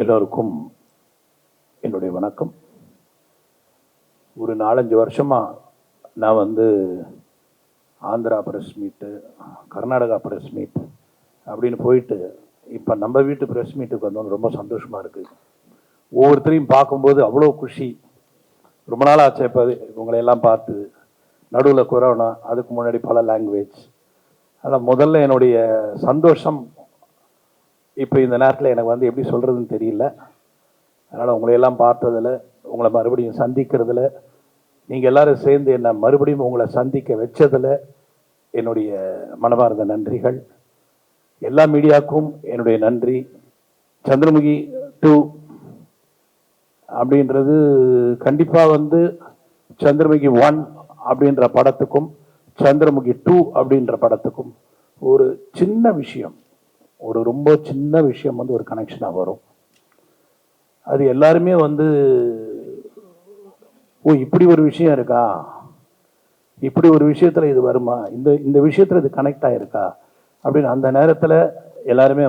எல்லோருக்கும் என்னுடைய வணக்கம். ஒரு 4-5 வருஷமாக நான் ஆந்திரா ப்ரெஸ் மீட்டு, கர்நாடகா ப்ரெஸ் மீட் அப்படின்னு போயிட்டு இப்போ நம்ம வீட்டு ப்ரெஸ் மீட்டுக்கு வந்தோன்னு ரொம்ப சந்தோஷமாக இருக்குது. ஒவ்வொருத்தரையும் பார்க்கும்போது அவ்வளோ குஷி. ரொம்ப நாள் ஆச்சு இப்போ இவங்களையெல்லாம் பார்த்து. நடுவில் கொரோனா, அதுக்கு முன்னாடி பல லாங்குவேஜ். அதான் முதல்ல என்னுடைய சந்தோஷம் இப்போ இந்த நேரத்தில் எனக்கு எப்படி சொல்கிறதுன்னு தெரியல. அதனால் உங்களையெல்லாம் பார்த்ததில், உங்களை மறுபடியும் சந்திக்கிறதுல, நீங்கள் எல்லோரும் சேர்ந்து என்னை மறுபடியும் உங்களை சந்திக்க வச்சதில் என்னுடைய மனமார்ந்த நன்றிகள். எல்லா மீடியாவுக்கும் என்னுடைய நன்றி. சந்திரமுகி 2 அப்படின்றது கண்டிப்பாக சந்திரமுகி 1 அப்படின்ற படத்துக்கும் சந்திரமுகி 2 அப்படின்ற படத்துக்கும் ஒரு சின்ன விஷயம், ஒரு ரொம்ப சின்ன விஷயம் ஒரு கனெக்ஷனாக வரும். அது எல்லாருமே ஓ இப்படி ஒரு விஷயம் இருக்கா, இப்படி ஒரு விஷயத்தில் இது வருமா, இந்த விஷயத்தில் இது கனெக்ட் ஆகிருக்கா அப்படின்னு அந்த நேரத்தில் எல்லாருமே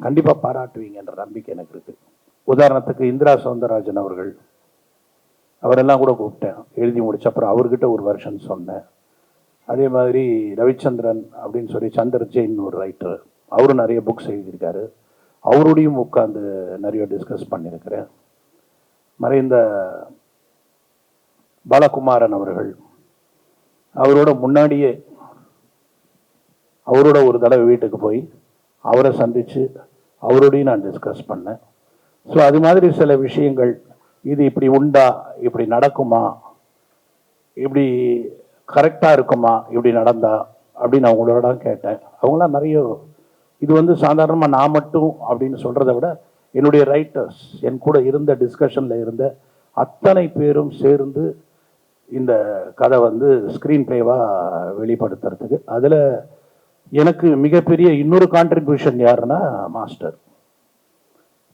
கண்டிப்பாக பாராட்டுவீங்கன்ற நம்பிக்கை எனக்கு இருக்குது. உதாரணத்துக்கு இந்திரா சௌந்தரராஜன் அவரெல்லாம் கூட கூப்பிட்டேன். எழுதி முடிச்ச அப்புறம் அவர்கிட்ட ஒரு வெர்ஷன் சொன்னேன். அதே மாதிரி ரவிச்சந்திரன் அப்படின்னு சொல்லி சந்தர் ஜெயின் ஒரு ரைட்டர், அவரும் நிறைய புக்ஸ் எழுதியிருக்காரு. அவரோடையும் உட்காந்து நிறைய டிஸ்கஸ் பண்ணியிருக்கிறேன். மறைந்த பாலகுமாரன் அவரோட முன்னாடியே அவரோட ஒரு தடவை வீட்டுக்கு போய் அவரை சந்தித்து அவரோடையும் நான் டிஸ்கஸ் பண்ணேன். ஸோ அது மாதிரி சில விஷயங்கள், இது இப்படி உண்டா, இப்படி நடக்குமா, இப்படி கரெக்டாக இருக்குமா, இப்படி நடந்தா அப்படின்னு அவங்களோட கேட்டேன். அவங்களாம் நிறைய இது சாதாரணமாக நான் மட்டும் அப்படின்னு சொல்கிறத விட என்னுடைய ரைட்டர்ஸ், என் கூட இருந்த டிஸ்கஷனில் இருந்த அத்தனை பேரும் சேர்ந்து இந்த கதை ஸ்க்ரீன் பிளேவாக வெளிப்படுத்துறதுக்கு, அதில் எனக்கு மிகப்பெரிய இன்னொரு கான்ட்ரிபியூஷன் யாருன்னா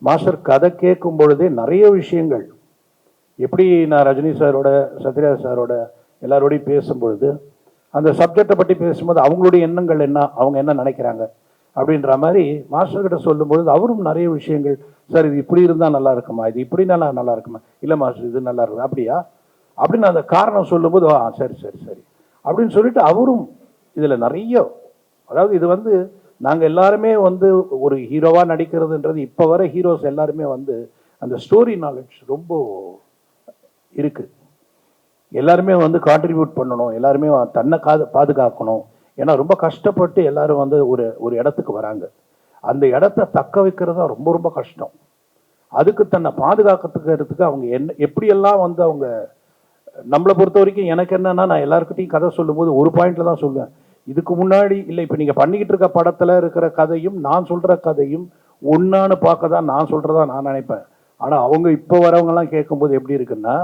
மாஸ்டர் கதை கேட்கும் பொழுதே நிறைய விஷயங்கள், எப்படி நான் ரஜினி சாரோட, சத்யராஜ் சாரோட எல்லாரோடையும் பேசும்பொழுது அந்த சப்ஜெக்டை பற்றி பேசும்போது அவங்களுடைய எண்ணங்கள் என்ன, அவங்க என்ன நினைக்கிறாங்க அப்படின்ற மாதிரி மாஸ்டர்கிட்ட சொல்லும்பொழுது அவரும் நிறைய விஷயங்கள், சார் இது இப்படி இருந்தால் நல்லா இருக்குமா, இது இப்படி நல்லா இருக்குமா, இல்லை மாஸ்டர் இது நல்லா இருக்கும் அப்படியா அப்படின்னு அந்த காரணம் சொல்லும்போது சரி சரி சரி அப்படின்னு சொல்லிட்டு அவரும் இதில் நிறைய, அதாவது இது நாங்கள் எல்லாருமே ஒரு ஹீரோவாக நடிக்கிறதுன்றது இப்போ வர ஹீரோஸ் எல்லாருமே அந்த ஸ்டோரி நாலேஜ் ரொம்ப இருக்குது. எல்லாருமே கான்ட்ரிபியூட் பண்ணணும், எல்லாருமே தன்னை பாதுகாக்கணும். ஏன்னா ரொம்ப கஷ்டப்பட்டு எல்லாரும் ஒரு இடத்துக்கு வராங்க. அந்த இடத்த தக்க வைக்கிறது தான் ரொம்ப ரொம்ப கஷ்டம். அதுக்கு தன்னை பாதுகாக்கிறதுக்கு அவங்க எப்படியெல்லாம் அவங்க நம்மளை பொறுத்த வரைக்கும் எனக்கு என்னன்னா, நான் எல்லாருக்கிட்டையும் கதை சொல்லும்போது ஒரு பாயிண்ட்ல தான் சொல்லுவேன். இதுக்கு முன்னாடி இல்லை, இப்போ நீங்கள் பண்ணிக்கிட்டு இருக்க படத்தில் இருக்கிற கதையும் நான் சொல்கிற கதையும் ஒன்றான்னு பார்க்க தான் நான் சொல்கிறதா நான் நினைப்பேன். ஆனால் அவங்க இப்போ வரவங்கெல்லாம் கேட்கும்போது எப்படி இருக்குன்னா,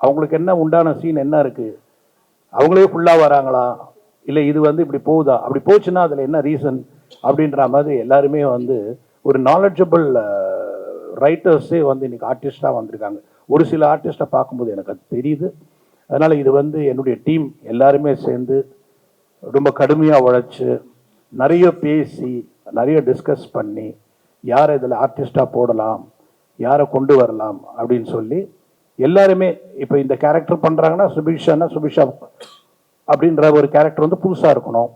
அவங்களுக்கு என்ன உண்டான சீன் என்ன இருக்குது, அவங்களே ஃபுல்லாக வராங்களா, இல்லை இது இப்படி போகுதா, அப்படி போச்சுன்னா அதில் என்ன ரீசன் அப்படின்ற மாதிரி எல்லாருமே ஒரு நாலெட்ஜபிள் ரைட்டர்ஸே இன்னைக்கு ஆர்டிஸ்டாக வந்திருக்காங்க. ஒரு சில ஆர்டிஸ்ட்டை பார்க்கும்போது எனக்கு அது தெரியுது. அதனால் இது என்னுடைய டீம் எல்லாருமே சேர்ந்து ரொம்ப கடுமையாக உழைச்சி நிறைய பேசி நிறைய டிஸ்கஸ் பண்ணி யாரை இதில் ஆர்டிஸ்டாக போடலாம், யாரை கொண்டு வரலாம் அப்படின்னு சொல்லி எல்லாருமே இப்போ இந்த கேரக்டர் பண்ணுறாங்கன்னா சுபிஷா அப்படின்ற ஒரு கேரக்டர் புதுசாக இருக்கணும்.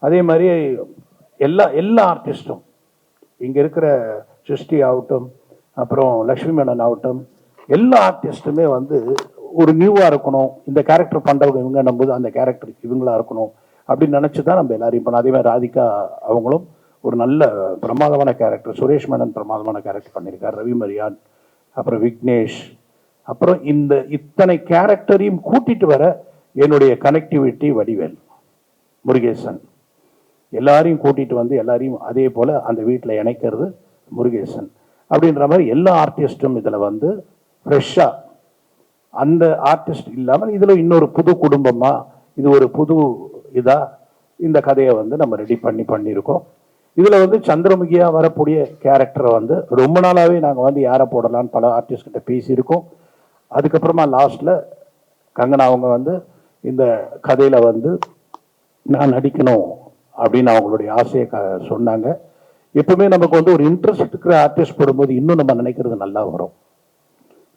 அதே மாதிரி எல்லா ஆர்டிஸ்ட்டும் இங்கே இருக்கிற சிருஷ்டி ஆகட்டும், அப்புறம் லக்ஷ்மி மேனன் ஆகட்டும், எல்லா ஆர்டிஸ்ட்டுமே ஒரு நியூவாக இருக்கணும். இந்த கேரக்டர் பண்ணுறவங்க இவங்க நம்புது அந்த கேரக்டர் இவங்களாக இருக்கணும் அப்படின்னு நினச்சி தான் நம்ம எல்லாரையும் பண்ணோம். அதே மாதிரி ராதிகா அவங்களும் ஒரு நல்ல பிரமாதமான கேரக்டர், சுரேஷ் மேனன் பிரமாதமான கேரக்டர் பண்ணியிருக்கார், ரவி மரியான், அப்புறம் விக்னேஷ், அப்புறம் இத்தனை கேரக்டரையும் கூட்டிட்டு வர என்னுடைய கனெக்டிவிட்டி வடிவேல், முருகேசன், எல்லாரையும் கூட்டிட்டு எல்லாரையும் அதே போல் அந்த வீட்டில் இணைக்கிறது முருகேசன் அப்படின்ற மாதிரி எல்லா ஆர்டிஸ்ட்டும் இதில் ஃப்ரெஷ்ஷாக, அந்த ஆர்டிஸ்ட் இல்லாமல் இதில் இன்னொரு புது குடும்பமாக, இது ஒரு புது இதாக இந்த கதையை நம்ம ரெடி பண்ணியிருக்கோம். இதில் சந்திரமுகியாக வரக்கூடிய கேரக்டரை ரொம்ப நாளாகவே நாங்கள் யாரை போடலான்னு பல ஆர்டிஸ்ட்கிட்ட பேசியிருக்கோம். அதுக்கப்புறமா லாஸ்ட்டில் கங்கனா அவங்க இந்த கதையில் நான் நடிக்கணும் அப்படின்னு அவங்களுடைய ஆசையை சொன்னாங்க. எப்பவுமே நமக்கு வந்து ஒரு இன்ட்ரெஸ்ட் இருக்கிற ஆர்டிஸ்ட் போடும்போது இன்னும் நம்ம நினைக்கிறது நல்லா வரும்.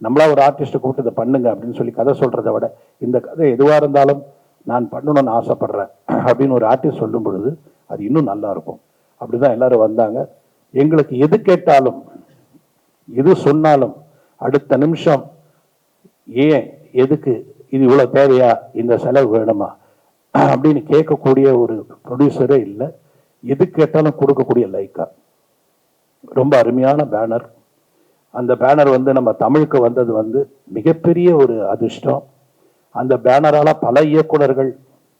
நம்மளா ஒரு ஆர்டிஸ்ட்டை கூப்பிட்டு இதை பண்ணுங்க அப்படின்னு சொல்லி கதை சொல்றதை விட இந்த கதை எதுவாக இருந்தாலும் நான் பண்ணணும்னு ஆசைப்படுறேன் அப்படின்னு ஒரு ஆர்டிஸ்ட் சொல்லும் பொழுது அது இன்னும் நல்லா இருக்கும். அப்படிதான் எல்லாரும் வந்தாங்க. எங்களுக்கு எது கேட்டாலும் எது சொன்னாலும் அடுத்த நிமிஷம் ஏன் எதுக்கு இது இவ்வளோ தேவையா இந்த செலவு வேணுமா அப்படின்னு கேட்கக்கூடிய ஒரு ப்ரொடியூசரே இல்லை. எது கேட்டாலும் கொடுக்கக்கூடிய லைக்கா. ரொம்ப அருமையான பேனர். அந்த பேனர் வந்து நம்ம தமிழுக்கு வந்தது வந்து மிகப்பெரிய ஒரு அதிர்ஷ்டம். அந்த பேனரால பல இயக்குனர்கள்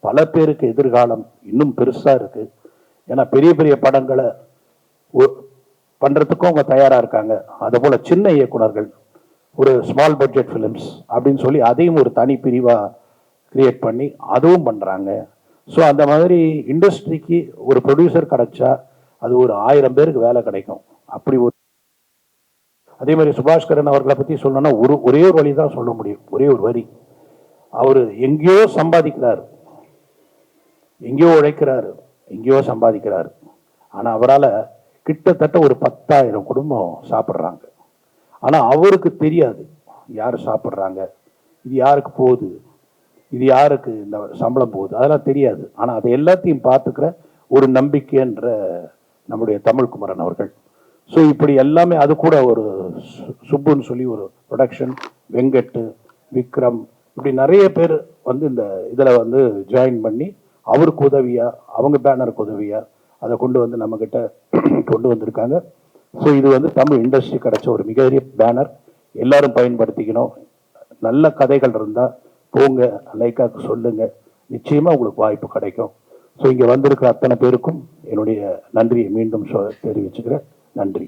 பல பேருக்கு எதிர்காலம் இன்னும் பெருசா இருக்கு. ஏன்னா பெரிய பெரிய படங்களை பண்றதுக்கும் அவங்க தயாரா இருக்காங்க. அதே போல சின்ன இயக்குனர்கள் ஒரு ஸ்மால் பட்ஜெட் ஃபிலிம்ஸ் அப்படின்னு சொல்லி அதையும் ஒரு தனி பிரிவா கிரியேட் பண்ணி அதுவும் பண்றாங்க. ஸோ அந்த மாதிரி இண்டஸ்ட்ரிக்கு ஒரு ப்ரொடியூசர் கிடைச்சா அது ஒரு 1000 பேருக்கு வேலை கிடைக்கும். அப்படி ஒரு அதே மாதிரி சுபாஷ்கரன் அவர்களை பத்தி சொல்லணும்னா ஒரே ஒரு வழி தான் சொல்ல முடியும். ஒரே ஒரு வரி. அவரு எங்கேயோ சம்பாதிக்கிறாரு, எங்கேயோ உழைக்கிறாரு, எங்கேயோ சம்பாதிக்கிறாரு. ஆனா அவரால் கிட்டத்தட்ட ஒரு 10,000 குடும்பம் சாப்பிட்றாங்க. ஆனா அவருக்கு தெரியாது யார் சாப்பிட்றாங்க, இது யாருக்கு போகுது, இது யாருக்கு இந்த சம்பளம் போகுது, அதெல்லாம் தெரியாது. ஆனா அதை எல்லாத்தையும் பார்த்துக்கிற ஒரு நம்பிக்கைன்ற நம்முடைய தமிழ்குமரன் அவர்கள். ஸோ இப்படி எல்லாமே அது கூட ஒரு சுப்புன்னு சொல்லி ஒரு ப்ரொடக்ஷன், வெங்கட், விக்ரம், இப்படி நிறைய பேர் வந்து இந்த இதில் வந்து ஜாயின் பண்ணி அவருக்கு உதவியா, அவங்க பேனருக்கு உதவியா அதை கொண்டு வந்து நம்மக்கிட்ட கொண்டு வந்திருக்காங்க. ஸோ இது வந்து தமிழ் இண்டஸ்ட்ரி கிடைச்ச ஒரு மிகப்பெரிய பேனர். எல்லாரும் பயன்படுத்திக்கணும். நல்ல கதைகள் இருந்தால் போங்க, லைக்காக்கு சொல்லுங்க, நிச்சயமா உங்களுக்கு வாய்ப்பு கிடைக்கும். ஸோ இங்கே வந்திருக்கிற அத்தனை பேருக்கும் என்னுடைய நன்றியை மீண்டும் தெரிவிச்சுக்கிறேன். நன்றி.